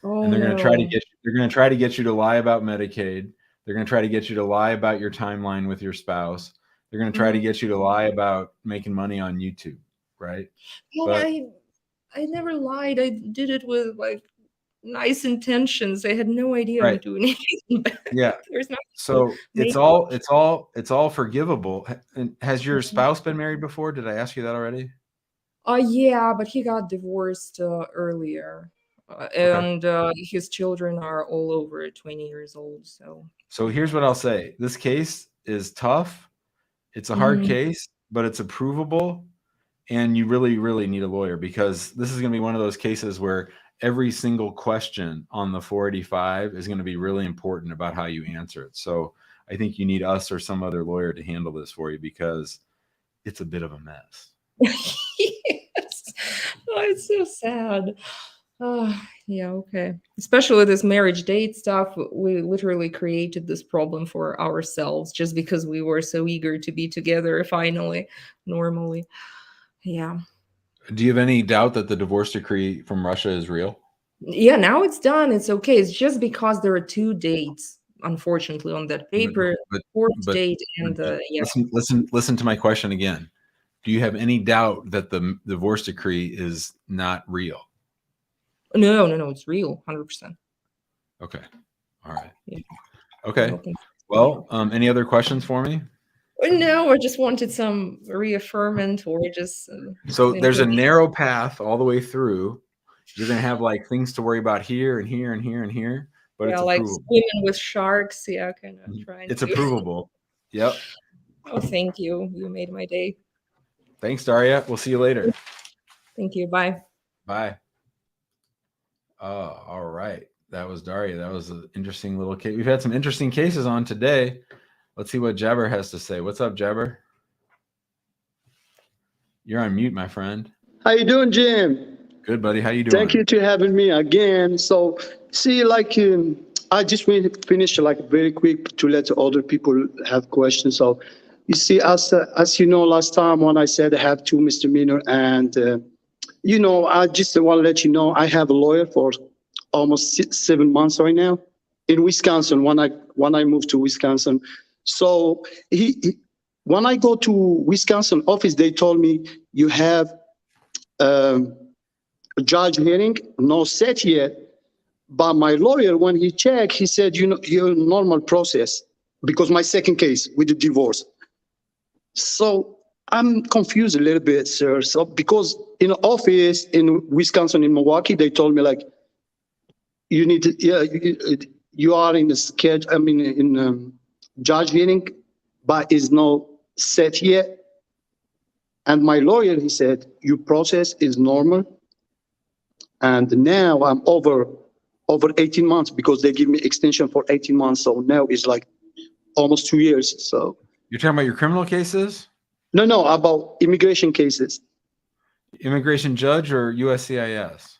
Oh, and they're going to try to get you, they're going to try to get you to lie about Medicaid. They're going to try to get you to lie about your timeline with your spouse. They're going to try to get you to lie about making money on YouTube, right? Well, But I never lied. I did it with like nice intentions. I had no idea I'm right. doing anything bad. Yeah. There's nothing So to it's all forgivable. And has your spouse been married before? Did I ask you that already? Yeah, but he got divorced earlier. And his children are all over 20 years old. So here's what I'll say. This case is tough. It's a hard case, but it's approvable. And you really, really need a lawyer, because this is going to be one of those cases where every single question on the 485 is going to be really important about how you answer it. So I think you need us or some other lawyer to handle this for you, because it's a bit of a mess. Yes. Oh, it's so sad. Yeah, okay. Especially this marriage date stuff. We literally created this problem for ourselves just because we were so eager to be together finally, normally. Yeah. Do you have any doubt that the divorce decree from Russia is real? Yeah, now it's done. It's okay. It's just because there are 2 dates, unfortunately, on that paper. Fourth date and yeah. Listen to my question again. Do you have any doubt that the divorce decree is not real? No, it's real, 100%. Okay. All right. Yeah. Okay. Well, any other questions for me? No, I just wanted some reaffirmment or just. So there's a narrow path all the way through. You're going to have like things to worry about here and here and here and here, but it's like approvable. swimming with sharks. Yeah, kind of trying. It's approvable. Yep. Oh, thank you. You made my day. Thanks, Daria. We'll see you later. Thank you. Bye. Bye. All right. That was Daria. That was an interesting little case. We've had some interesting cases on today. Let's see what Jabber has to say. What's up, Jabber? You're on mute, my friend. How you doing, Jim? Good, buddy. How you doing? Thank you for having me again. So, see, like, I just want to finish like very quick to let other people have questions. So, you see, as you know, last time when I said I have 2 misdemeanor, and I just want to let you know I have a lawyer for almost 7 months right now in Wisconsin. When I moved to Wisconsin, so when I go to Wisconsin office, they told me you have a judge hearing, no set yet. But my lawyer, when he checked, he said, you're normal process, because my second case with the divorce. So I'm confused a little bit, sir. So because in the office in Wisconsin, in Milwaukee, they told me like, you need to, you are in the schedule, in judge hearing, but is no set yet. And my lawyer, he said, your process is normal. And now I'm over 18 months because they give me extension for 18 months. So now it's like almost 2 years. So you're talking about your criminal cases? No, about immigration cases. Immigration judge or USCIS?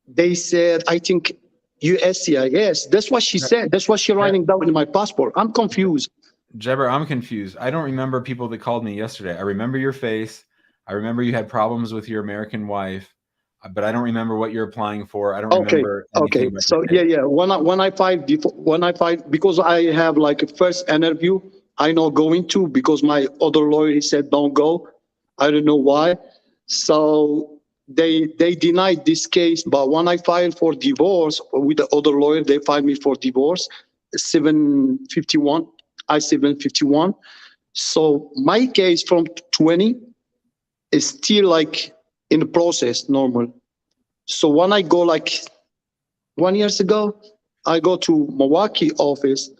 They said, I think USCIS. That's what she said. That's what she's writing down in my passport. I'm confused. Jabber, I'm confused. I don't remember people that called me yesterday. I remember your face. I remember you had problems with your American wife, but I don't remember what you're applying for. I don't remember. Okay. So yeah. When I fight, because I have like a first interview I not going to because my other lawyer he said don't go. I don't know why. So they denied this case. But when I filed for divorce with the other lawyer, they filed me for divorce, 751, I-751. So my case from 20 is still like in the process normal. So when I go like 1 year ago, I go to Milwaukee office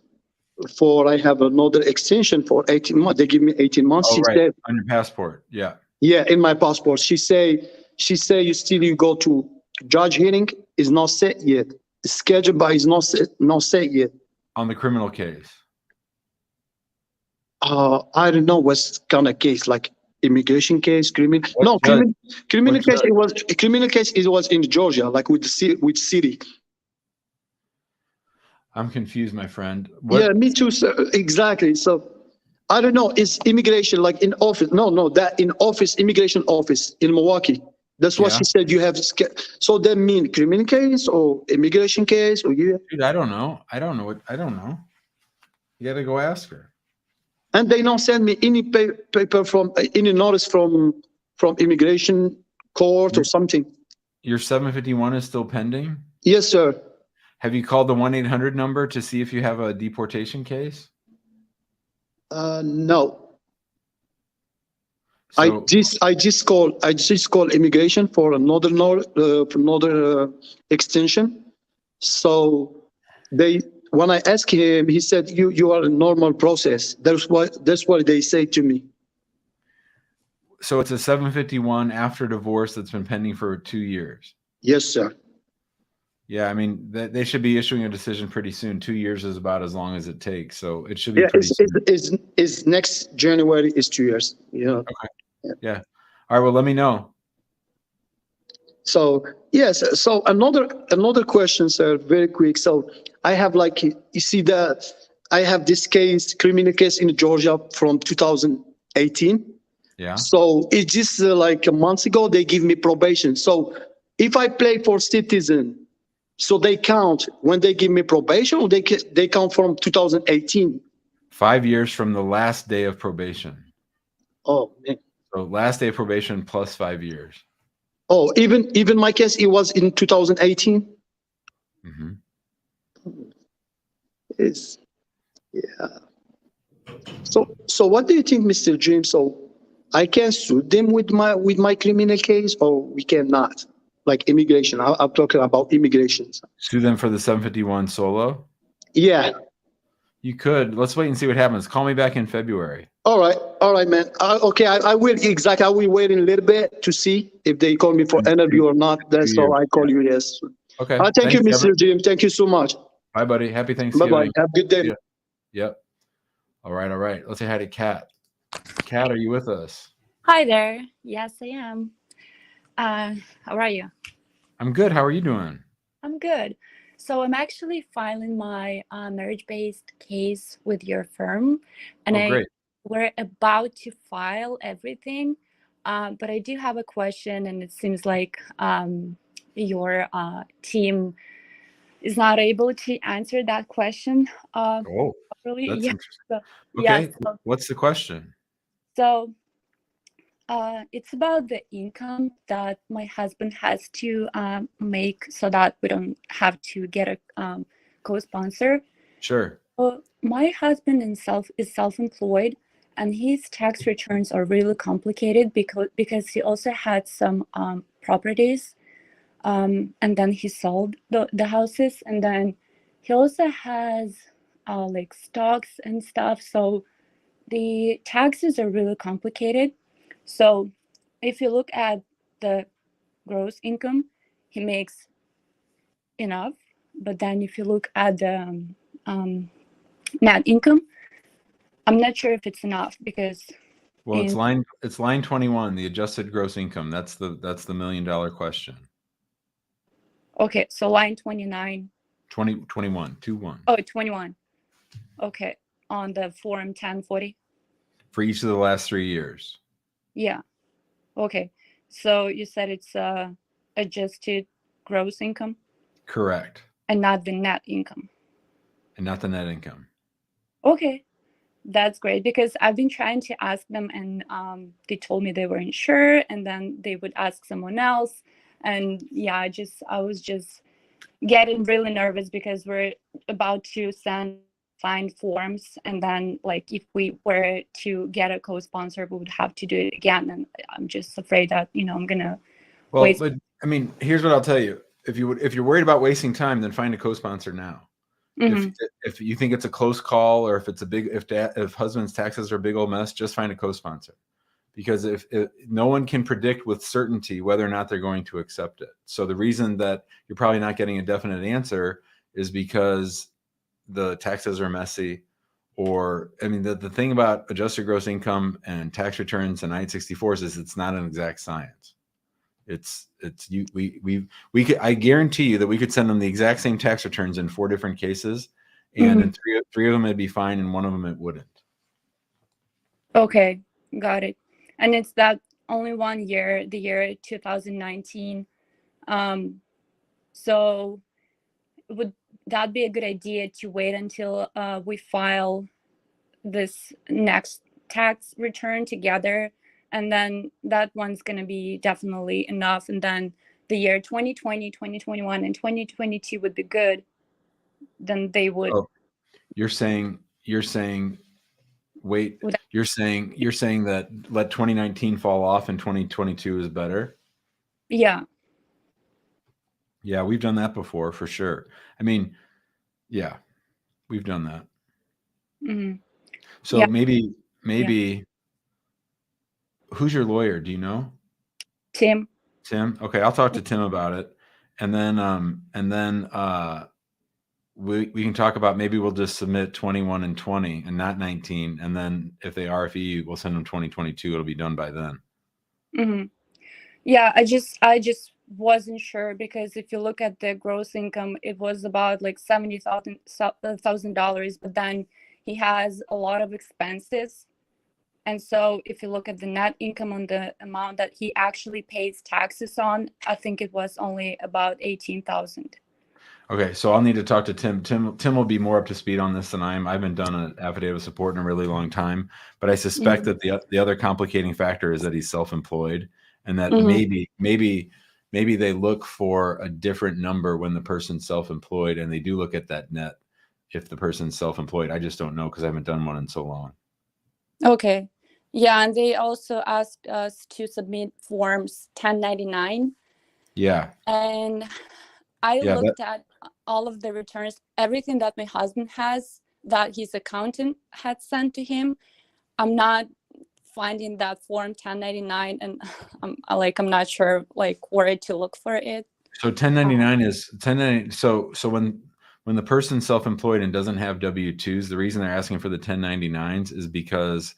for I have another extension for 18 months. They give me 18 months. Oh, She right. said, On your passport. Yeah. yeah, in my passport. She say you go to judge hearing is not set yet. The schedule but is not set yet. On the criminal case. I don't know what's kind of case, like immigration case, criminal. What No, judge? criminal What case. judge? Criminal case. It was in Georgia, like with city. I'm confused, my friend. What? Yeah, me too, sir. Exactly. So I don't know. Is immigration like in office? No, that in office, immigration office in Milwaukee. That's what Yeah. she said. You have so that mean criminal case or immigration case or you? Dude, I don't know. I don't know. You got to go ask her. And they don't send me any paper from any notice from immigration court or something. Your 751 is still pending? Yes, sir. Have you called the 1-800 number to see if you have a deportation case? No. So, I just called immigration for another extension. So when I asked him, he said you are a normal process. That's what they say to me. so it's a 751 after divorce that's been pending for 2 years. Yes, sir. Yeah, I mean they should be issuing a decision pretty soon. 2 years is about as long as it takes, so it should be pretty soon. It's next January is 2 years. Yeah. Okay. Yeah. All right. Well, let me know. So yes. So another question, sir. Very quick. So I have like you see that I have this case, criminal case in Georgia from 2018. Yeah. So it's just like a month ago they give me probation. So if I play for citizen, so they count when they give me probation, or they count from 2018. 5 years from the last day of probation. Oh man. So last day of probation plus 5 years. Oh, even my case, it was in 2018. Mm-hmm. It's yeah. So what do you think, Mr. James? So I can sue them with my criminal case, or we cannot? Like immigration. I'm talking about immigration. Sue them for the 751 solo? Yeah. You could. Let's wait and see what happens. Call me back in February. All right, man. Okay, I will exactly. I will wait a little bit to see if they call me for interview or not. That's all. I call you. Yes. Okay. Thank you, Thanks, Mr. Jim. Thank you so much. Bye, buddy. Happy Thanksgiving. Bye-bye. Have a good day. Yeah. Yep. All right. Let's say hi to Kat. Kat, are you with us? Hi there. Yes, I am. How are you? I'm good. How are you doing? I'm good. So I'm actually filing my marriage-based case with your firm, and great. we're about to file everything, but I do have a question, and it seems like your team is not able to answer that question Oh, properly. that's Yeah. interesting. So, Okay. yeah, What's the question? so it's about the income that my husband has to make so that we don't have to get a co-sponsor. Sure. Well, my husband is self-employed, and his tax returns are really complicated because he also had some properties, and then he sold the houses, and then he also has like stocks and stuff. So the taxes are really complicated. So if you look at the gross income, he makes enough. But then if you look at the net income, I'm not sure if it's enough because Well, it's line 21, the adjusted gross income. That's the $1 million question. Okay, so line 29. 21. 21. Oh, 21. Okay, on the form 1040. For each of the last 3 years. Yeah. Okay. So you said it's adjusted gross income? Correct. And not the net income. And not the net income. Okay. That's great, because I've been trying to ask them, and they told me they weren't sure, and then they would ask someone else. And yeah, I was just getting really nervous because we're about to sign forms, and then like if we were to get a co-sponsor, we would have to do it again, and I'm just afraid that I'm gonna waste. But I mean, here's what I'll tell you: if you're worried about wasting time, then find a co-sponsor now. Mhm. If you think it's a close call, or if it's if husband's taxes are a big old mess, just find a co-sponsor, because if no one can predict with certainty whether or not they're going to accept it. So the reason that you're probably not getting a definite answer is because the taxes are messy. Or, I mean, the thing about adjusted gross income and tax returns and I-64s is it's not an exact science. I guarantee you that we could send them the exact same tax returns in 4 different cases, and in three of them it'd be fine, and one of them it wouldn't. Okay, got it. And it's that only 1 year, the year 2019. So would that be a good idea to wait until we file this next tax return together, and then that one's going to be definitely enough, and then the year 2020, 2021, and 2022 would be good, then they would. Oh, you're saying wait, you're saying that let 2019 fall off and 2022 is better? Yeah, we've done that before, for sure. I mean, yeah, we've done that. So yeah. maybe who's your lawyer? Do you know? Tim. Okay, I'll talk to Tim about it, and then we can talk about, maybe we'll just submit 21 and 20 and not 19, and then if they RFE, we'll send them 2022. It'll be done by then. Yeah, I just wasn't sure, because if you look at the gross income, it was about like $70,000, but then he has a lot of expenses. And so if you look at the net income on the amount that he actually pays taxes on, I think it was only about 18,000. Okay, so I'll need to talk to Tim. Tim will be more up to speed on this than I am. I haven't done an affidavit of support in a really long time, but I suspect that the other complicating factor is that he's self-employed, and that maybe they look for a different number when the person's self-employed, and they do look at that net if the person's self-employed. I just don't know, because I haven't done one in so long. Okay. Yeah, and they also asked us to submit forms 1099. Yeah. And I looked at all of the returns, everything that my husband has, that his accountant had sent to him. I'm not finding that form 1099, and I'm not sure like where to look for it. So 1099 is 1099. So when the person's self-employed and doesn't have W-2s, the reason they're asking for the 1099s is because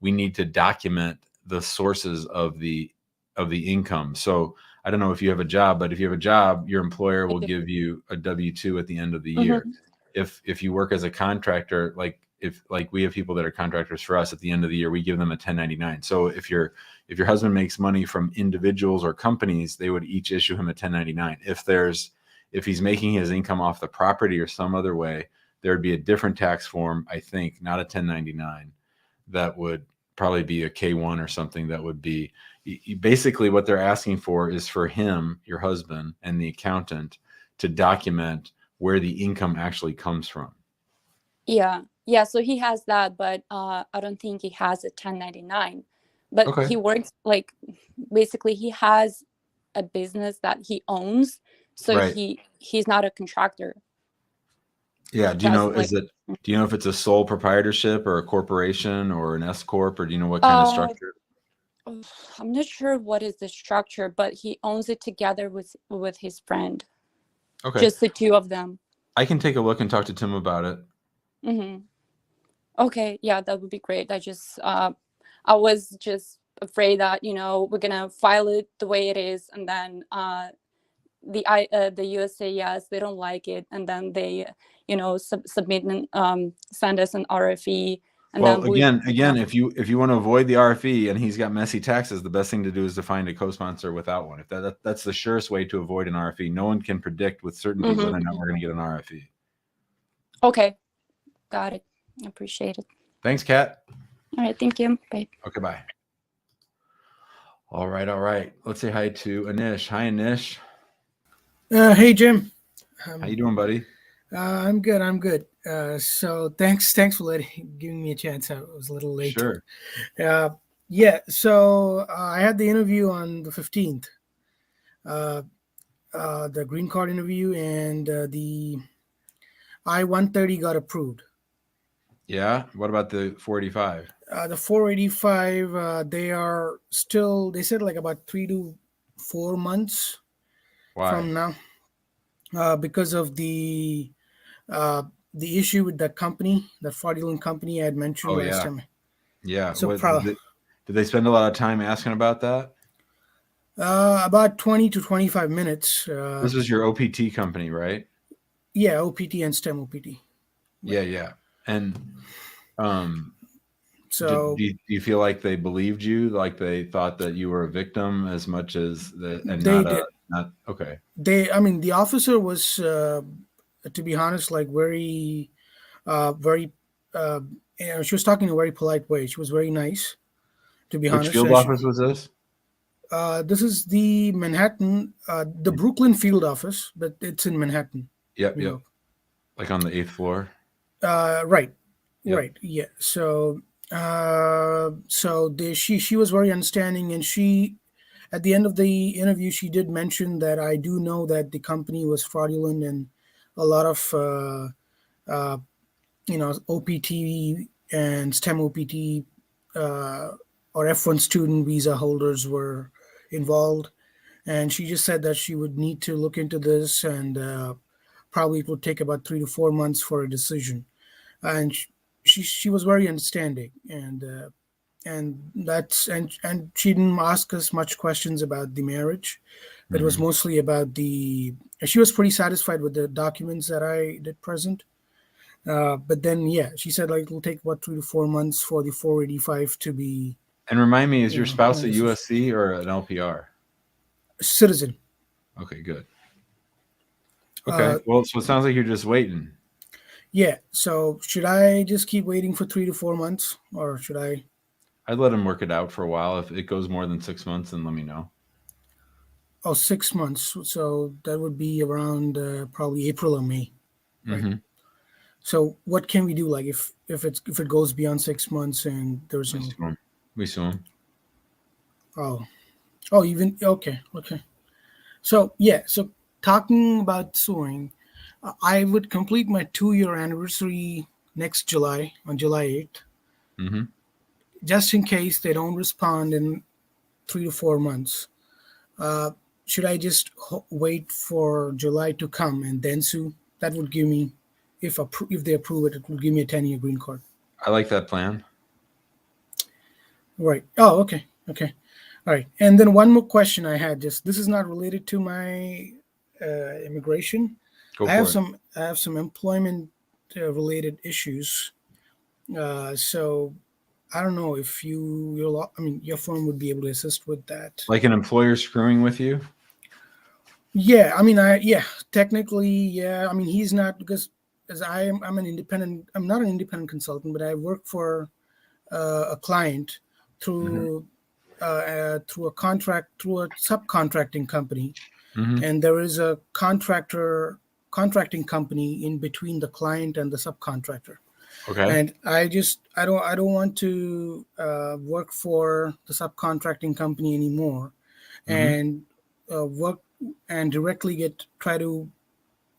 we need to document the sources of the income. So I don't know if you have a job, but if you have a job, your employer will give you a W-2 at the end of the year. If you work as a contractor, like we have people that are contractors for us, at the end of the year, we give them a 1099. So if your husband makes money from individuals or companies, they would each issue him a 1099. If he's making his income off the property or some other way, there would be a different tax form, I think, not a 1099, that would probably be a K-1 or something. That would be basically what they're asking for is for him, your husband, and the accountant to document where the income actually comes from. Yeah. So he has that, but I don't think he has a 1099. But he works, like, basically he has a business that he owns, so he's not a contractor. Yeah. Do you know if it's a sole proprietorship or a corporation or an S corp, or do you know what kind of structure? I'm not sure what is the structure, but he owns it together with his friend. Okay. Just the two of them. I can take a look and talk to Tim about it. Okay. Yeah, that would be great. I was just afraid that, we're gonna file it the way it is, and then the USCIS, they don't like it, and then they submit and send us an RFE. And well, then again, if you want to avoid the RFE and he's got messy taxes, the best thing to do is to find a co-sponsor without one. If that's the surest way to avoid an RFE. No one can predict with certainty whether or not we're going to get an RFE. Okay, got it. I appreciate it. Thanks, Kat. All right, thank you. Bye. Okay, bye. All right. Let's say hi to Anish. Hi, Anish. Hey, Jim. How you doing, buddy? I'm good. So thanks for giving me a chance. I was a little late. Sure. Yeah. So I had the interview on the 15th, the green card interview, and the I-130 got approved. Yeah. What about the 485? The 485, they said like about 3 to 4 months Why? from now, because of the issue with that company, that fraudulent company I had mentioned last time. Yeah. So did they spend a lot of time asking about that? About 20 to 25 minutes. This was your OPT company, right? Yeah, OPT and STEM OPT. Yeah. And so do you feel like they believed you? Like they thought that you were a victim as much as okay. The officer was, to be honest, like very, she was talking in a very polite way. She was very nice, to be honest. Which field office was this? This is the Manhattan, the Brooklyn field office, but it's in Manhattan. Yep. Like on the 8th floor. Right. Yep. Right. Yeah. So, she was very understanding, and she, at the end of the interview, she did mention that I do know that the company was fraudulent, and a lot of, OPT and STEM OPT or F1 student visa holders were involved. And she just said that she would need to look into this, and probably it would take about 3 to 4 months for a decision. And she was very understanding, and she didn't ask us much questions about the marriage. But it was mostly about she was pretty satisfied with the documents that I did present. But then, she said like it'll take about 3 to 4 months for the 485 to be. And remind me, is your spouse a USC or an LPR? Citizen. Okay, good. Okay, well, so it sounds like you're just waiting. Yeah. So should I just keep waiting for 3 to 4 months, or should I? I'd let him work it out for a while. If it goes more than 6 months, then let me know. Oh, 6 months. So that would be around probably April or May. Right. Mm-hmm. So what can we do? Like if it goes beyond 6 months and there's we sue him. Oh, even okay. So so talking about suing, I would complete my 2-year anniversary next July, on July 8th. Mm-hmm. Just in case they don't respond in 3 to 4 months. Should I just wait for July to come and then sue? That would give me, if they approve it, it will give me a 10-year green card. I like that plan. Right. Oh, okay. All right. And then one more question I had. This is not related to my immigration. Go for it. I have some employment related issues. So I don't know if your firm would be able to assist with that. Like an employer screwing with you? Yeah. Technically, yeah. He's not, because as I'm an independent. I'm not an independent consultant, but I work for a client through a contract, through a subcontracting company, and there is a contracting company in between the client and the subcontractor. Okay. And I don't want to work for the subcontracting company anymore, and work and directly try to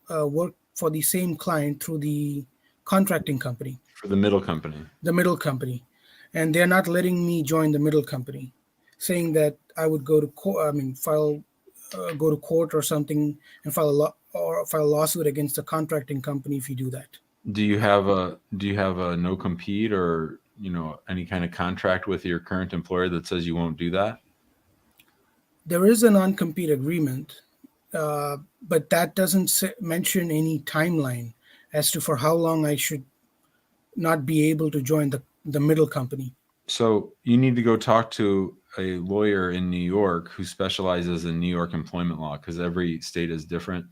work for the same client through the contracting company. For the middle company. The middle company. And they're not letting me join the middle company, saying that I would go to court. Go to court or something and file a lawsuit against the contracting company if you do that. Do you have a no compete or any kind of contract with your current employer that says you won't do that? There is a non-compete agreement, but that doesn't mention any timeline as to for how long I should not be able to join the middle company. So you need to go talk to a lawyer in New York who specializes in New York employment law, because every state is different.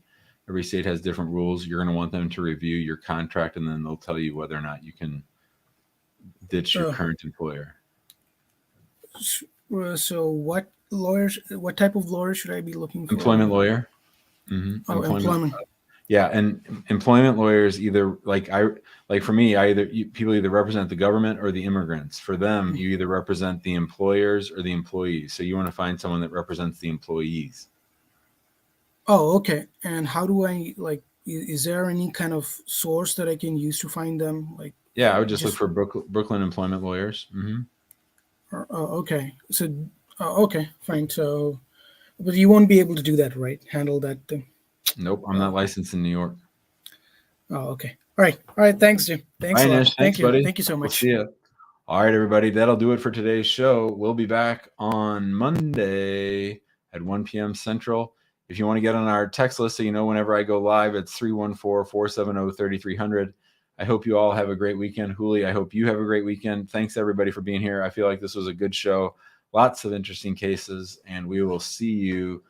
Every state has different rules. You're going to want them to review your contract, and then they'll tell you whether or not you can ditch your Oh. current employer. So what type of lawyer should I be looking for? Employment lawyer. Oh, employment. Yeah, and employment lawyers either for me, people either represent the government or the immigrants. For them, you either represent the employers or the employees. So you want to find someone that represents the employees. Oh, okay. And how do I is there any kind of source that I can use to find them? Yeah, I would just look for Brooklyn employment lawyers. Okay. So, okay, fine. So, but you won't be able to do that, right? Handle that thing. Nope, I'm not licensed in New York. Oh, okay. All right. Thanks, Jim. Thanks a lot. Thanks, buddy. Thank you so much. We'll see you. All right, everybody. That'll do it for today's show. We'll be back on Monday at 1 p.m. Central. If you want to get on our text list so you know whenever I go live, it's 314-470-3300. I hope you all have a great weekend. Huli, I hope you have a great weekend. Thanks, everybody, for being here. I feel like this was a good show. Lots of interesting cases, and we will see you